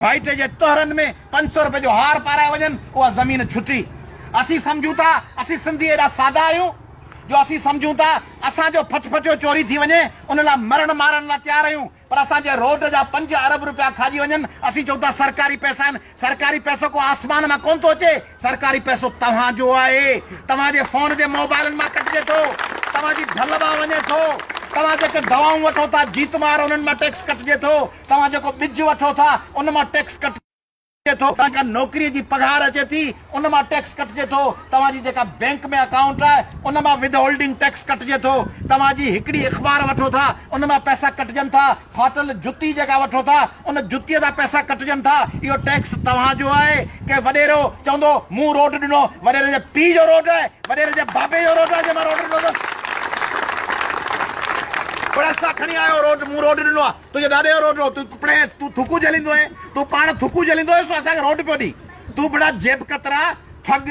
White जे तोहरन में 500 रुपए जो हार पाराए वजन वो जमीन छुटी। असी समझू था असी सिंधी एडा सादा आयूं जो असी समझू था असा जो फटफटियो चोरी थी वने उन ला मरण मारण ला तैयार आयूं, पर असा जे रोड जा 5 अरब रुपया खाजी वजन असी चौथा सरकारी पैसा। सरकारी पैसो को आसमान में कोन तो अचे, सरकारी पैसो तव्हां जो आहे। तव्हां जे फोन जे मोबाइल में कटजे थो, तव्हां जी ढल बा वने थो, तव्हां जेके दवाऊं वठो था जीत मार उन्हनि मां टैक्स कटिजे थो, तव्हां जेको ॿिज वठो था उन मां टैक्स कटिजे थो, तव्हां नौकरी जी पघार अचे थी उन मां टैक्स कटिजे थो, तव्हां जी जेका बैंक में अकाउंट आहे उन मां विद होल्डिंग टैक्स कटिजे थो, तव्हां जी हिकिड़ी अख़बार वठो था उन मां पैसा कटिजनि था, फाटल जुती जेका वठो था उन जुतीअ जा पैसा कटिजनि था। इहो टैक्स तव्हां जो आहे। के वॾेरो चवंदो मूं रोड ॾिनो, वॾेरे जे पीउ जो रोड आहे, वॾेरे जे बाबे जो रोड आहे, जे मां रोड ॾिनो पैसा खणी आयो रोड मूं रोड ॾिनो आहे, तुंहिंजे ॾाॾे जो रोड हो, तूं थुकू जलींदो आहे, तूं पाण थुकू जलींदो आहे, असांखे रोड पियो ॾी। तूं बड़ा जेब कतरा ठग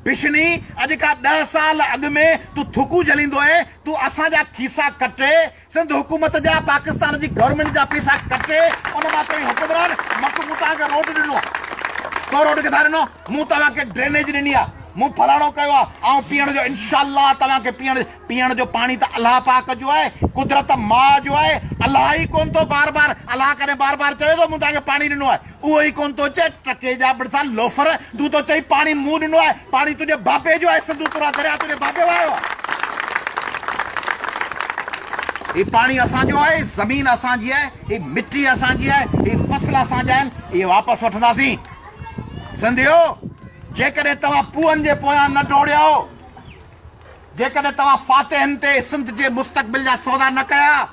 बिशनी अॼु खां 10 साल अॻु में तूं थुकू जलींदो आहे, तूं असांजा खीसा कटे सिंध हुकूमत जा पाकिस्तान जी गवर्नमेंट जा पैसा कटे उन मां चई हुकुमरान मूं तव्हांखे रोड ॾिनो, तो रोड किथां ॾिनो, मूं तव्हांखे ड्रेनेज ॾिनी आहे, मूं फलाणो कयो आहे, ऐं पीअण जो इंशाअल्लाह तव्हांखे पीअण जो पाणी त अलाह पाक जो आहे, कुदरत मां जो आहे। अलाह ई कोन थो बार बार अलाह करे बार बार चवे थो मूं तव्हांखे पाणी ॾिनो आहे, उहो ई कोन थो चए टके जा बड़सा लोफर, तूं तो चई पाणी मूं ॾिनो आहे, पाणी तुंहिंजे बाबे जो आहे, सिंधु तुरा दरिया तुंहिंजे बाबे जो आयो आहे। ही पाणी असांजो आहे, ज़मीन असांजी आहे, ही मिट्टी असांजी आहे, ही फसल असांजा आहिनि, इहे वापसि वठंदासीं। सिंधियो जेकॾहिं तव्हां पूअनि जे पोयां न डोड़ियो, जेकॾहिं तव्हां फातिहनि ते सिंध जे मुस्तक़बिल जा सौदा न कया,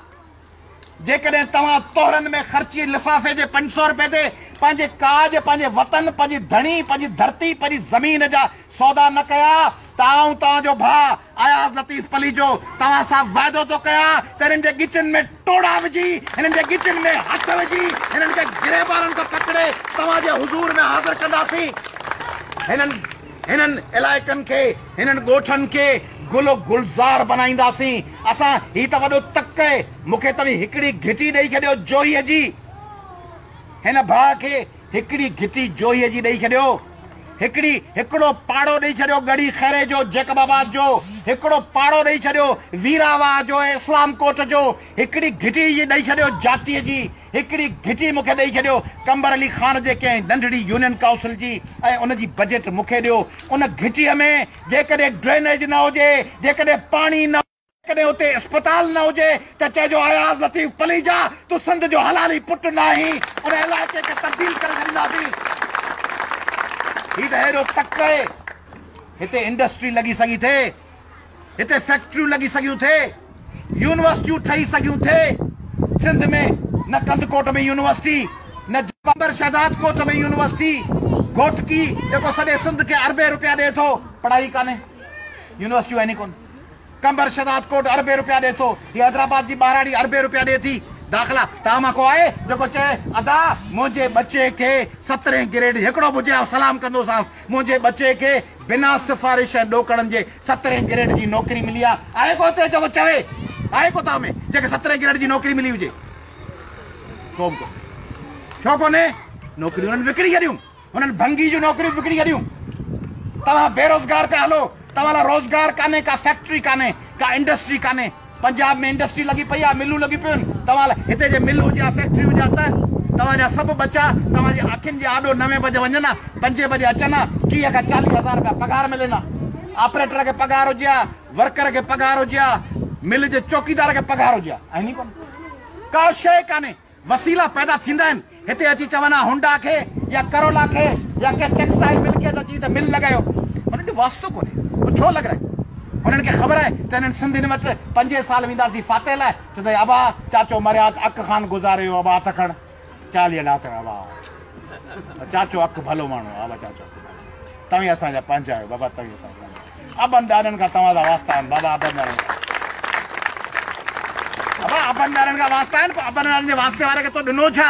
जेकॾहिं तव्हां तोहरनि में ख़र्ची लिफ़ाफ़े जे 500 रुपए ते पंहिंजे काज, पंहिंजे वतन, पंहिंजी धणी, पंहिंजी धरती, पंहिंजी ज़मीन जा सौदा न कया, तव्हांजो भाउ अयाज़ लतीफ़ पली जो तव्हां सां वाइदो थो कयां त हिननि जे गिचनि में टोड़ा विझी, हिननि जे गिचनि में हथ विझी, हिननि खे गिरेबारनि खां पकड़े तव्हांजे हुज़ूर में हाज़िर कंदासीं। हिननि इलाइक़नि खे, हिननि ॻोठनि खे गुल गुलज़ार बनाईंदासीं। असां ही त वॾो तक आहे, मूंखे तव्हीं हिकिड़ी घिटी ॾेई छॾियो जोहीअ जी, हिन भाउ खे हिकिड़ी घिटी जोहीअ जी ॾेई छॾियो, हिकिड़ो पाड़ो ॾेई छॾियो गढ़ी खैरे जो, जैकबाबाद जो, हिकिड़ो पाड़ो ॾेई छॾियो वीरावा जो, इस्लाम कोट जो, हिकिड़ी घिटी ॾेई छॾियो जातीअ जी, हिकिड़ी घिटी मूंखे ॾेई छॾियो कंबर अली खान जे कंहिं नंढड़ी यूनियन काउंसिल जी, ऐं उनजी बजट मूंखे ॾियो। उन घिटीअ में जेकॾहिं ड्रेनेज न हुजे, जेकॾहिं पाणी न, जेकॾहिं उते अस्पताल न हुजे त चइजो अयाज़ लतीफ़ पली जा तूं सिंध जो हलाली पुटु न आहीं, उन इलाइक़े खे तब्दील करे छॾींदासीं। ही त हेॾो तक आहे, हिते इंडस्ट्री लॻी सघी थे, हिते फैक्ट्रियूं लॻी सघियूं थे, यूनिवर्सिटियूं ठही सघियूं थे सिंध में, न कंदकोट में यूनिवर्सिटी, न कंबर शहजाद कोट में यूनिवर्सिटी, घोटकी जेको सॼे सिंध खे अरबे रुपया ॾिए थो, पढ़ाई कान्हे, यूनिवर्सिटियूं आहिनि कोन। कंबर शहजाद कोट अरबे रुपया ॾिए थो, हीअ हैदराबाद जी ॿारहाड़ी अरबे रुपया ॾिए थी दाख़िला। तव्हां मां को आहे जेको चए अदा मुंहिंजे बचे खे 17 ग्रेड, हिकिड़ो ॿुधे सलाम कंदोसांसि, मुंहिंजे बचे खे बिना सिफारिश ऐं ॾोकड़नि जे 17 ग्रेड जी नौकिरी मिली आहे? आहे को हुते जेको चवे, आहे को तव्हां में जेके 17 ग्रेड जी नौकिरी मिली हुजे? कोन को, छो कोन्हे? नौकिरियूं हुननि विकिणी छॾियूं, हुननि भंगी जूं नौकिरियूं विकिणी छॾियूं। तव्हां बेरोज़गार पिया हलो, तव्हां लाइ रोज़गार कान्हे, का फैक्ट्री कान्हे, का इंडस्ट्री कान्हे। पंजाब में इंडस्ट्री लॻी पई आहे, मिलूं लॻी पियूं आहिनि, तव्हां लाइ हिते जे मिल हुजे, फैक्ट्री हुजे त तव्हांजा सभु बचा तव्हांजी अखियुनि जे आॾो 9 बजे वञनि, 5 बजे अचनि, 30 खां 40 हज़ार रुपया पघार मिले न, ऑपरेटर खे पघार हुजे, वर्कर खे पघार हुजे, मिल जे चौकीदार खे पघार हुजे, आहिनि कोन, का शइ कान्हे। वसीला पैदा थींदा आहिनि, हिते अची चवनि हुंडा खे या करोला खे या कंहिं टेक्सटाइल मिल खे अची त मिल लॻायो, हुननि जो वास्तो कोन्हे, छो लॻाए? हुननि खे ख़बर आहे त हिननि सिंधियुनि वटि 5 साल वेंदासीं फाते लाइ, चवंदा अबा चाचो मरिया अख खान गुज़ारियो, अबा हथ खण 40 लाख, अबा चाचो अख भलो माण्हू, अबा चाचो तव्हीं असांजा पंहिंजा आहियो, बाबा तव्हीं असांजा, अबनि ॾाॾनि खां तव्हांजा वास्ता आहिनि, बाबा अबनि ॾाॾनि खां, बाबा अबनि ॾाॾनि खां वास्ता आहिनि, अबनि ॾाॾनि जे वास्ते वारे खे तो ॾिनो छा?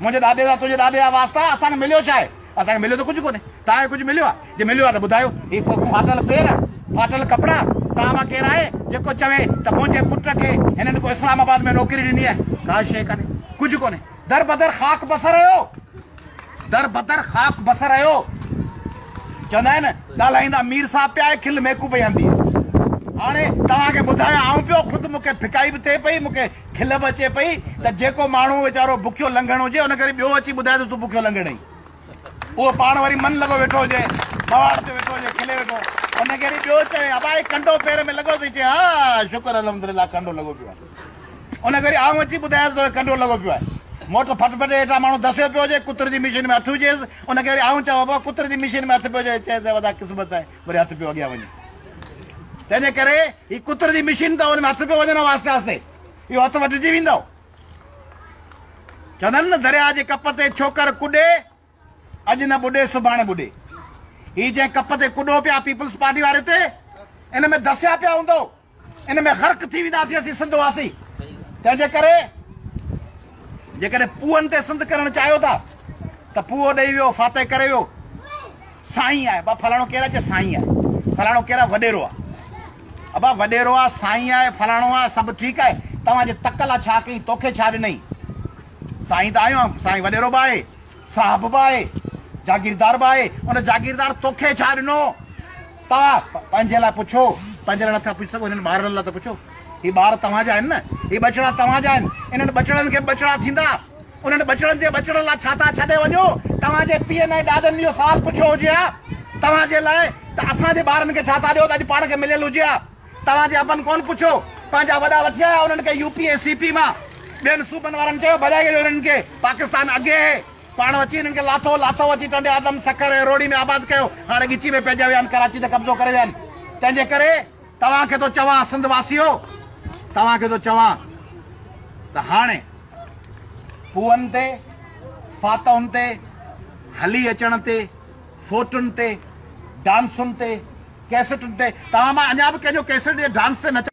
मुंहिंजे ॾाॾे जा तुंहिंजे ॾाॾे जा वास्ता, असांखे मिलियो छा आहे? असांखे मिलियो त कुझु कोन्हे, तव्हांखे कुझु मिलियो आहे? जे मिलियो आहे त ॿुधायो। ही फाटल पेर, फाटल कपिड़ा, तव्हां मां केरु आहे जेको चवे त मुंहिंजे पुट खे हिननि को इस्लामाबाद में नौकिरी ॾिनी आहे? का शइ कान्हे, कुझु कोन्हे, दर बदर ख़ाक बसर हुयो, दर बदर खाक बसर आयो चवंदा आहिनि ॻाल्हाईंदा मीर साहब पिया आहे खिल मेकू पई आंदी हाणे तव्हांखे ॿुधायां आऊं पियो ख़ुदि मूंखे फिकाई बि थिए पई मूंखे खिल बि अचे पई त जेको माण्हू वीचारो बुखियो लंघण हुजे उन करे ॿियो अची ॿुधाए त तूं बुखियो लंघण ई उहो पाण वरी मन लॻो वेठो हुजे मवाड़ ते वेठो हुजे खिले वेठो उन करे ॿियो चए अबाए कंडो पेर में लॻो अथई चए हा शुक्र अलहमदिल्ला कंडो लॻो पियो आहे उन करे आऊं अची ॿुधायां त कंडो लॻो पियो आहे मोटर फटफट हेठां माण्हू दसियो पियो हुजे कुतर जी मशीन में हथु हुजेसि उन करे आऊं चवां बाबा कुतर जी मशीन में हथु पियो हुजे चए त वॾा क़िस्मत आहे वरी हथु पियो अॻियां वञे तंहिंजे करे हीअ कुतर जी मशीन अथव हुन में हथु पियो वञणो आस्ते आस्ते इहो हथु वटिजी वेंदो चवंदा आहिनि न दरिया जे कप ते छोकर कुॾे अॼु न ॿुॾे सुभाणे ॿुॾे हीअ जंहिं कप ते कुॾो पिया पीपल्स पार्टी वारे ते इन में दसिया पिया हूंदो इन में ग़र्क थी वेंदासीं असीं सिंध वासी तंहिंजे करे जेकॾहिं पूअनि ते सिंध करणु चाहियो था त पूओ ॾेई वियो फाते करे वियो साईं आहे फलाणो केरु आहे साईं आहे फलाणो केरु आहे वॾेरो आहे अबा वॾेरो आहे साईं आहे फलाणो आहे सभु ठीकु आहे तव्हांजे तकल आहे छा कई तोखे छा ॾिनई साईं त आयो आहे साईं वॾेरो बि आहे साहब बि आहे जागीरदार बि आहे उन जागीरदार तोखे छा ॾिनो तव्हां पंहिंजे लाइ पुछो पंहिंजे लाइ नथा पुछी सघो हिननि ॿारनि लाइ त पुछो ही ॿार तव्हांजा आहिनि न ही बचड़ा तव्हांजा आहिनि इन्हनि बचड़नि खे बचड़ा थींदा उन्हनि बचड़नि जे बचड़नि लाइ छा था छॾे वञो तव्हांजे पीअनि ऐं ॾाॾनि इहो सुवालु पुछो हुजे हा तव्हांजे लाइ त असांजे ॿारनि खे छा था ॾियो त अॼु पाण खे मिलियल हुजे हा तव्हांजे अबनि कोन पुछो पंहिंजा वॾा वठी आया उन्हनि खे यूपी ऐं सीपी मां ॿियनि सूबनि वारनि चयो भॼाए ॾियो हिननि खे पाकिस्तान अॻे पाण अची हिननि खे लाथो अची टंडे आदम सखर ऐं रोड़ी में आबाद कयो हाणे ॻिची में पइजी विया आहिनि कराची ते कब्ज़ो करे विया आहिनि तंहिंजे करे तव्हांखे थो चवां सिंध वासियो तव्हांखे थो चवां त हाणे पूअनि ते फातहुनि ते हली अचण ते फोटुनि ते डांसुनि ते कैसेटुनि ते तव्हां मां अञा बि कंहिंजो कैसेट जे डांस ते न